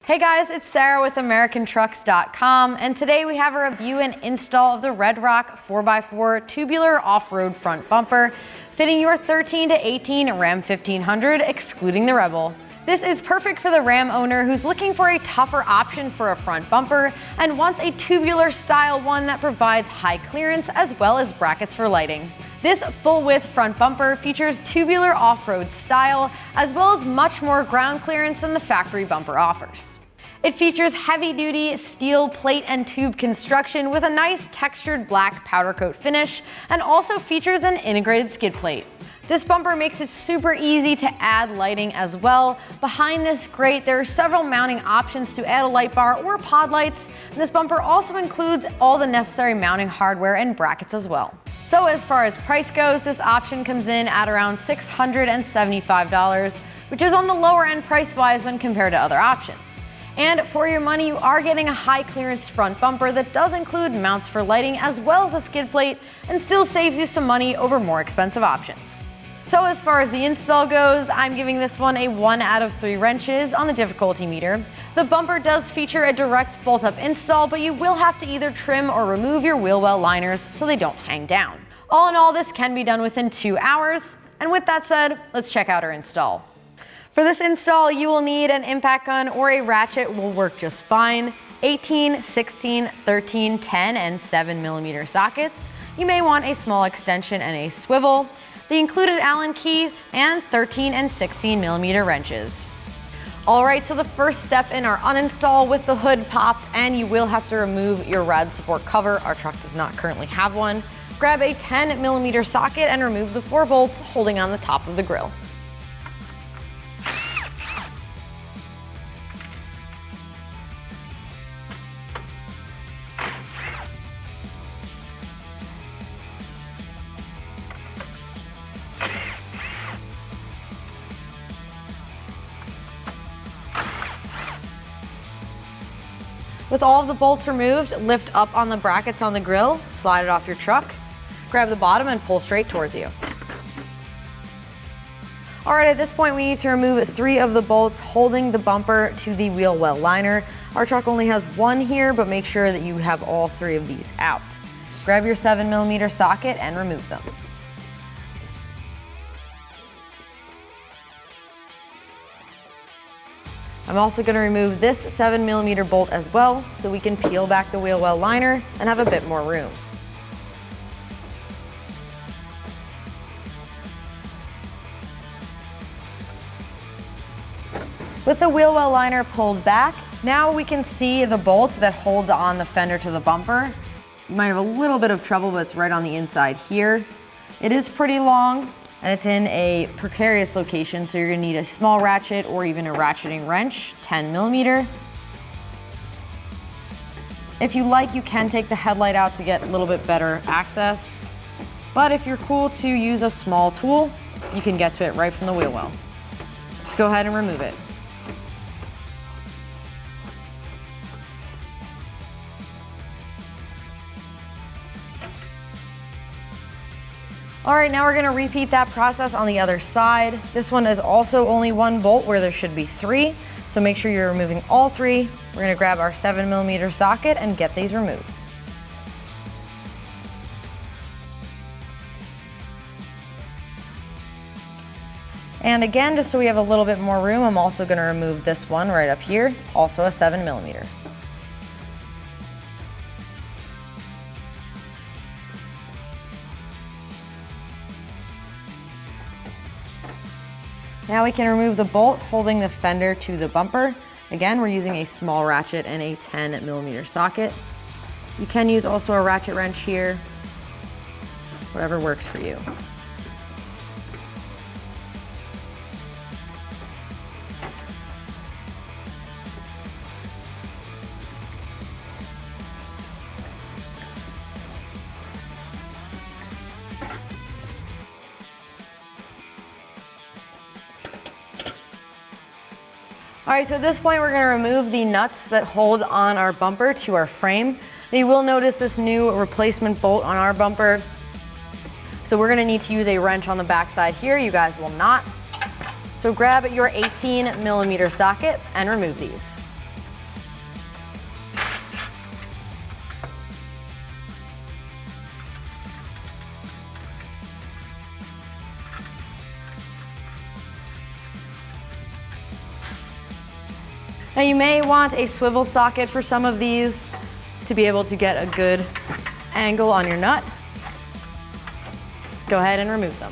Hey guys, it's Sarah with AmericanTrucks.com, and today we have a review and install of the Red Rock 4x4 tubular off-road front bumper, fitting your 13 to 18 Ram 1500, excluding the Rebel. This is perfect for the Ram owner who's looking for a tougher option for a front bumper and wants a tubular style one that provides high clearance as well as brackets for lighting. This full-width front bumper features tubular off-road style as well as much more ground clearance than the factory bumper offers. It features heavy-duty steel plate and tube construction with a nice textured black powder coat finish and also features an integrated skid plate. This bumper makes it super easy to add lighting as well. Behind this grate, there are several mounting options to add a light bar or pod lights. And this bumper also includes all the necessary mounting hardware and brackets as well. So as far as price goes, this option comes in at around $675, which is on the lower end price-wise when compared to other options. And for your money, you are getting a high clearance front bumper that does include mounts for lighting as well as a skid plate and still saves you some money over more expensive options. So as far as the install goes, I'm giving this one a 1 out of 3 wrenches on the difficulty meter. The bumper does feature a direct bolt-up install, but you will have to either trim or remove your wheel well liners so they don't hang down. All in all, this can be done within 2 hours. And with that said, let's check out our install. For this install, you will need an impact gun or a ratchet will work just fine. 18, 16, 13, 10, and 7mm sockets. You may want a small extension and a swivel. The included Allen key, and 13 and 16mm wrenches. Alright, so the first step in our uninstall with the hood popped, and you will have to remove your rad support cover. Our truck does not currently have one. Grab a 10mm socket and remove the 4 bolts holding on the top of the grill. With all of the bolts removed, lift up on the brackets on the grill, slide it off your truck, grab the bottom and pull straight towards you. Alright, at this point we need to remove 3 of the bolts holding the bumper to the wheel well liner. Our truck only has 1 here, but make sure that you have all 3 of these out. Grab your 7mm socket and remove them. I'm also going to remove this 7mm bolt as well, so we can peel back the wheel well liner and have a bit more room. With the wheel well liner pulled back, now we can see the bolt that holds on the fender to the bumper. You might have a little bit of trouble, but it's right on the inside here. It is pretty long, and it's in a precarious location, so you're gonna need a small ratchet or even a ratcheting wrench, 10mm. If you like, you can take the headlight out to get a little bit better access. But if you're cool to use a small tool, you can get to it right from the wheel well. Let's go ahead and remove it. Alright, now we're going to repeat that process on the other side. This one is also only 1 bolt where there should be 3, so make sure you're removing all 3. We're going to grab our 7mm socket and get these removed. And again, just so we have a little bit more room, I'm also going to remove this one right up here, also a 7mm. Now we can remove the bolt holding the fender to the bumper. Again, we're using a small ratchet and a 10mm socket. You can use also a ratchet wrench here, whatever works for you. All right, so at this point, we're gonna remove the nuts that hold on our bumper to our frame. Now you will notice this new replacement bolt on our bumper. So we're gonna need to use a wrench on the backside here. You guys will not. So grab your 18mm socket and remove these. Now you may want a swivel socket for some of these to be able to get a good angle on your nut. Go ahead and remove them.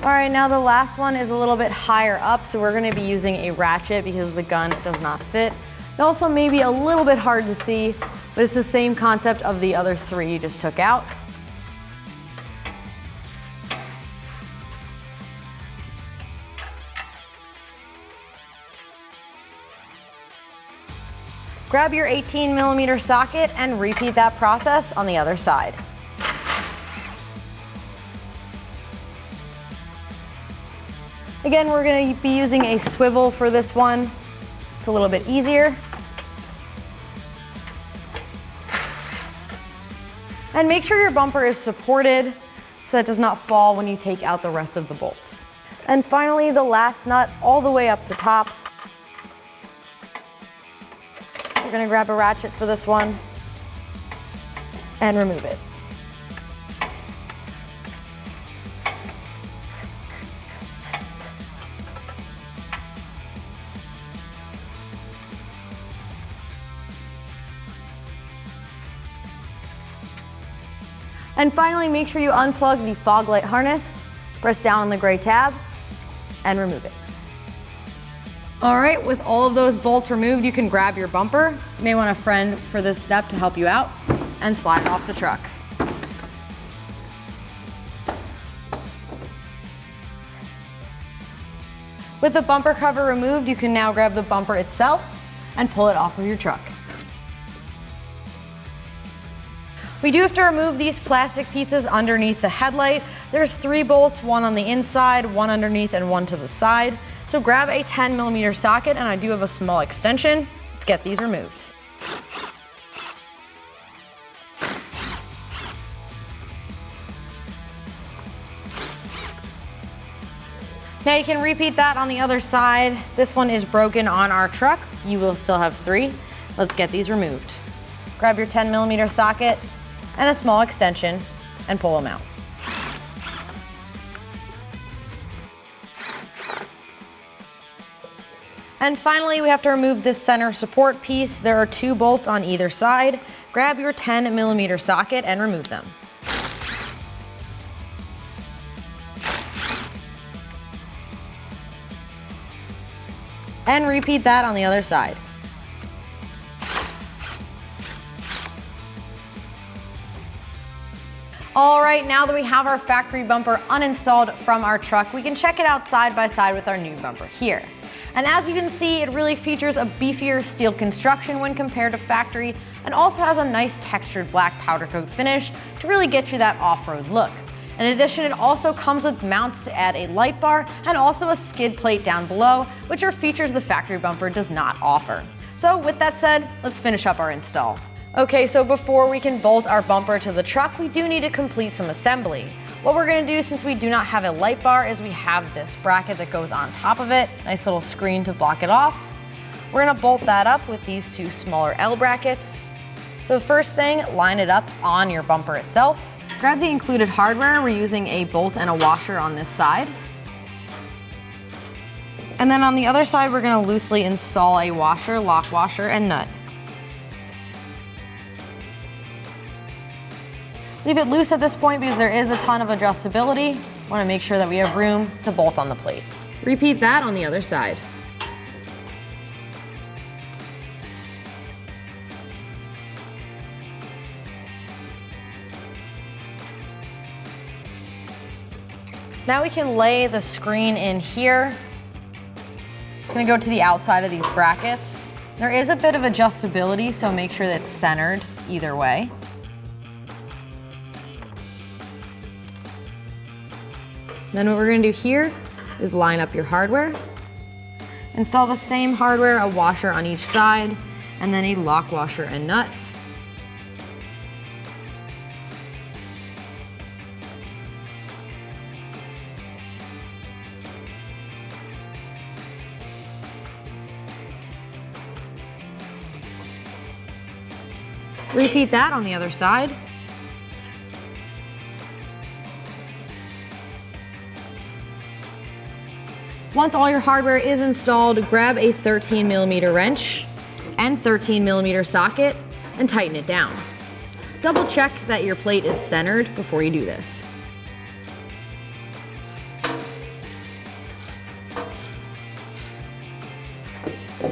All right, now the last one is a little bit higher up, so we're gonna be using a ratchet because the gun does not fit. It also may be a little bit hard to see, but it's the same concept of the other three you just took out. Grab your 18mm socket and repeat that process on the other side. Again, we're going to be using a swivel for this one. It's a little bit easier. And make sure your bumper is supported so that it does not fall when you take out the rest of the bolts. And finally, the last nut all the way up the top. We're going to grab a ratchet for this one and remove it. And finally, make sure you unplug the fog light harness, press down on the gray tab, and remove it. All right, with all of those bolts removed, you can grab your bumper. You may want a friend for this step to help you out, and slide it off the truck. With the bumper cover removed, you can now grab the bumper itself and pull it off of your truck. We do have to remove these plastic pieces underneath the headlight. There's 3 bolts, one on the inside, one underneath, and one to the side. So grab a 10mm socket, and I do have a small extension. Let's get these removed. Now you can repeat that on the other side. This one is broken on our truck. You will still have 3. Let's get these removed. Grab your 10mm socket and a small extension and pull them out. And finally, we have to remove this center support piece. There are 2 bolts on either side. Grab your 10mm socket and remove them. And repeat that on the other side. All right, now that we have our factory bumper uninstalled from our truck, we can check it out side by side with our new bumper here. And as you can see, it really features a beefier steel construction when compared to factory, and also has a nice textured black powder coat finish to really get you that off-road look. In addition, it also comes with mounts to add a light bar and also a skid plate down below, which are features the factory bumper does not offer. So with that said, let's finish up our install. Okay, so before we can bolt our bumper to the truck, we do need to complete some assembly. What we're gonna do, since we do not have a light bar, is we have this bracket that goes on top of it, nice little screen to block it off. We're gonna bolt that up with these 2 smaller L brackets. So first thing, line it up on your bumper itself. Grab the included hardware. We're using a bolt and a washer on this side. And then on the other side, we're gonna loosely install a washer, lock washer, and nut. Leave it loose at this point because there is a ton of adjustability. Want to make sure that we have room to bolt on the plate. Repeat that on the other side. Now we can lay the screen in here. It's going to go to the outside of these brackets. There is a bit of adjustability, so make sure that it's centered either way. Then what we're going to do here is line up your hardware. Install the same hardware, a washer on each side, and then a lock washer and nut. Repeat that on the other side. Once all your hardware is installed, grab a 13mm wrench and 13mm socket and tighten it down. Double check that your plate is centered before you do this.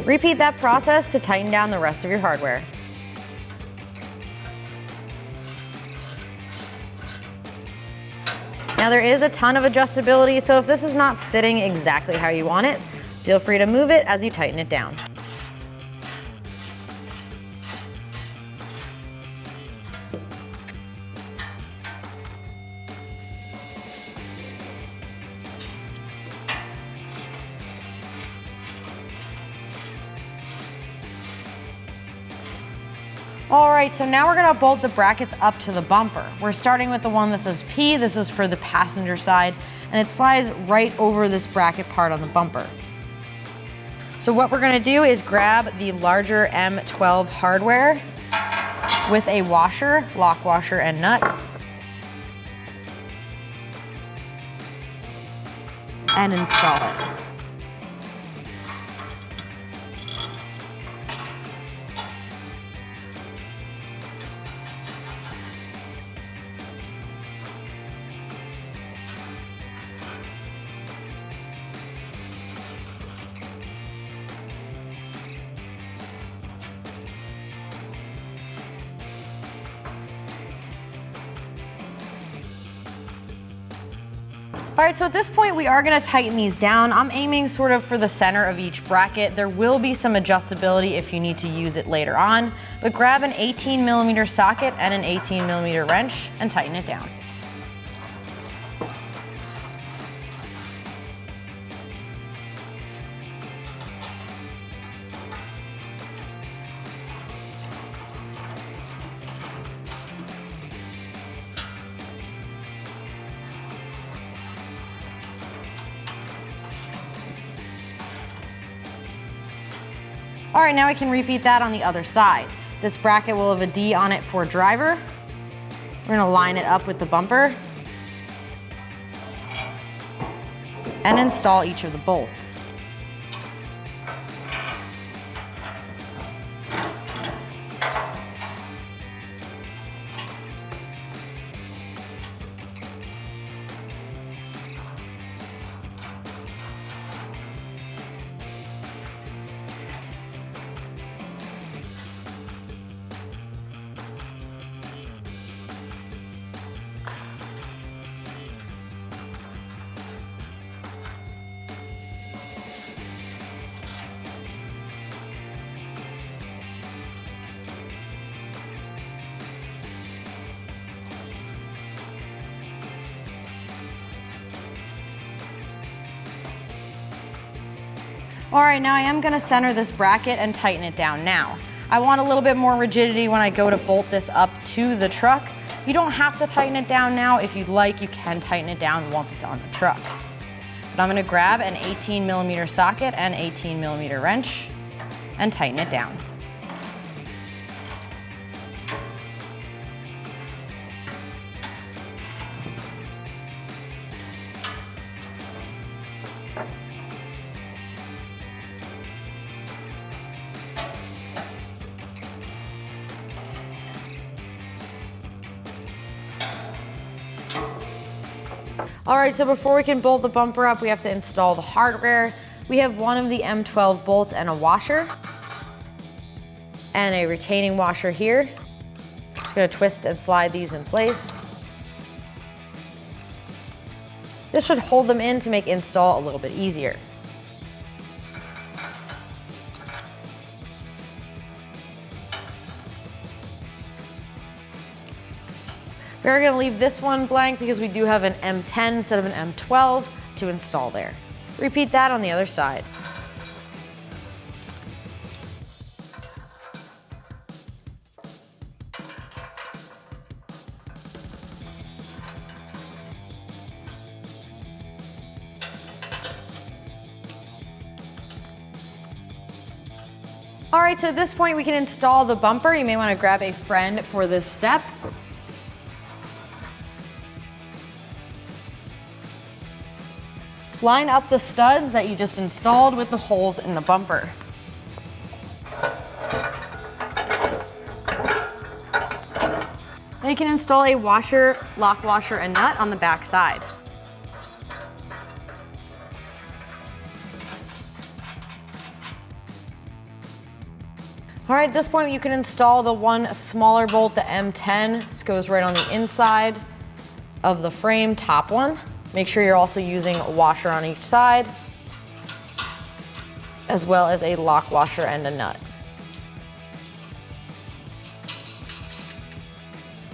Repeat that process to tighten down the rest of your hardware. Now there is a ton of adjustability, so if this is not sitting exactly how you want it, feel free to move it as you tighten it down. All right, so now we're gonna bolt the brackets up to the bumper. We're starting with the one that says P. This is for the passenger side, and it slides right over this bracket part on the bumper. So what we're gonna do is grab the larger M12 hardware with a washer, lock washer and nut, and install it. All right, so at this point we are gonna tighten these down. I'm aiming sort of for the center of each bracket. There will be some adjustability if you need to use it later on, but grab an 18mm socket and an 18mm wrench and tighten it down. All right, now we can repeat that on the other side. This bracket will have a D on it for driver. We're gonna line it up with the bumper and install each of the bolts. All right, now I am gonna center this bracket and tighten it down now. I want a little bit more rigidity when I go to bolt this up to the truck. You don't have to tighten it down now. If you'd like, you can tighten it down once it's on the truck. But I'm gonna grab an 18mm socket and 18mm wrench and tighten it down. All right, so before we can bolt the bumper up, we have to install the hardware. We have one of the M12 bolts and a washer and a retaining washer here. Just gonna twist and slide these in place. This should hold them in to make install a little bit easier. We're gonna leave this one blank because we do have an M10 instead of an M12 to install there. Repeat that on the other side. All right, so at this point we can install the bumper. You may wanna grab a friend for this step. Line up the studs that you just installed with the holes in the bumper. Now you can install a washer, lock washer, and nut on the back side. All right, at this point you can install the one smaller bolt, the M10. This goes right on the inside of the frame, top one. Make sure you're also using a washer on each side, as well as a lock washer and a nut.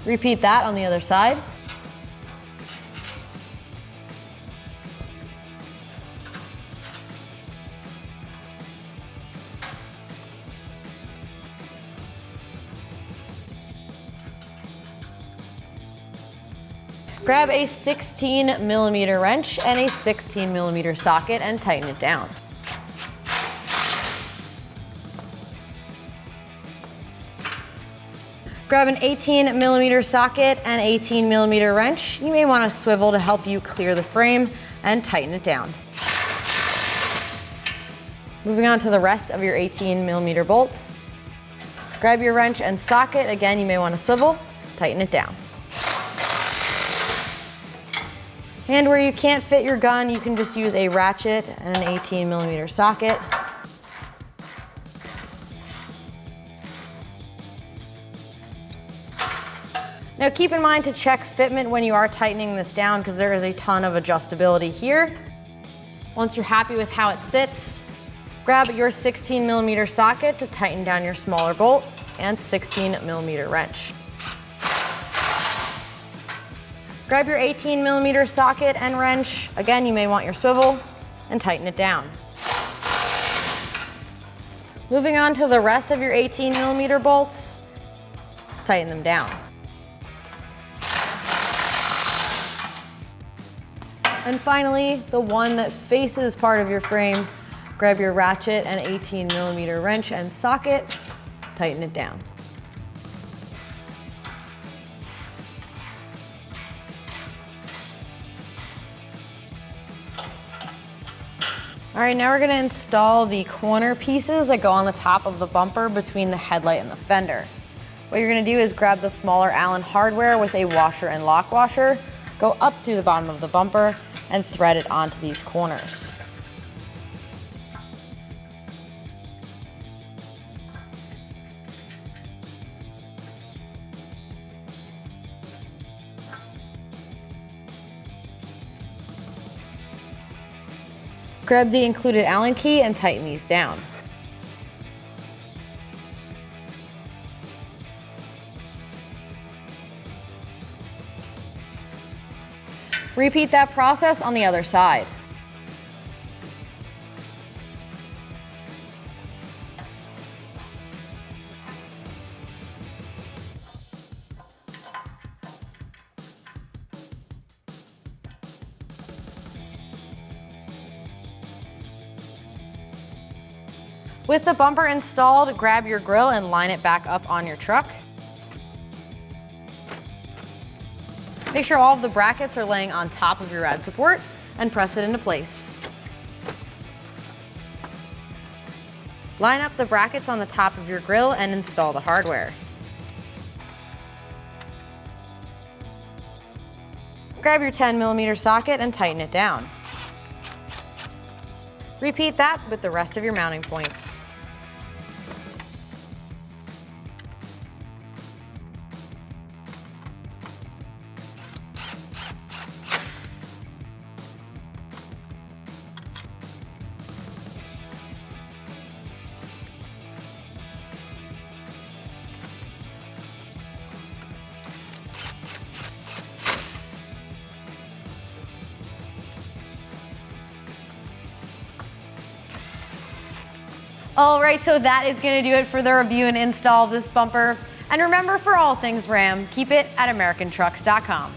Repeat that on the other side. Grab a 16mm wrench and a 16mm socket and tighten it down. Grab an 18mm socket and 18mm wrench. You may want to swivel to help you clear the frame and tighten it down. Moving on to the rest of your 18mm bolts. Grab your wrench and socket. Again, you may want to swivel, tighten it down. And where you can't fit your gun, you can just use a ratchet and an 18mm socket. Now keep in mind to check fitment when you are tightening this down, because there is a ton of adjustability here. Once you're happy with how it sits, grab your 16mm socket to tighten down your smaller bolt and 16mm wrench. Grab your 18mm socket and wrench. Again, you may want your swivel and tighten it down. Moving on to the rest of your 18mm bolts, tighten them down. And finally, the one that faces part of your frame, grab your ratchet and 18mm wrench and socket, tighten it down. All right, now we're gonna install the corner pieces that go on the top of the bumper between the headlight and the fender. What you're gonna do is grab the smaller Allen hardware with a washer and lock washer, go up through the bottom of the bumper, and thread it onto these corners. Grab the included Allen key and tighten these down. Repeat that process on the other side. With the bumper installed, grab your grill and line it back up on your truck. Make sure all of the brackets are laying on top of your rad support and press it into place. Line up the brackets on the top of your grill and install the hardware. Grab your 10mm socket and tighten it down. Repeat that with the rest of your mounting points. All right, so that is going to do it for the review and install of this bumper. And remember, for all things Ram, keep it at AmericanTrucks.com.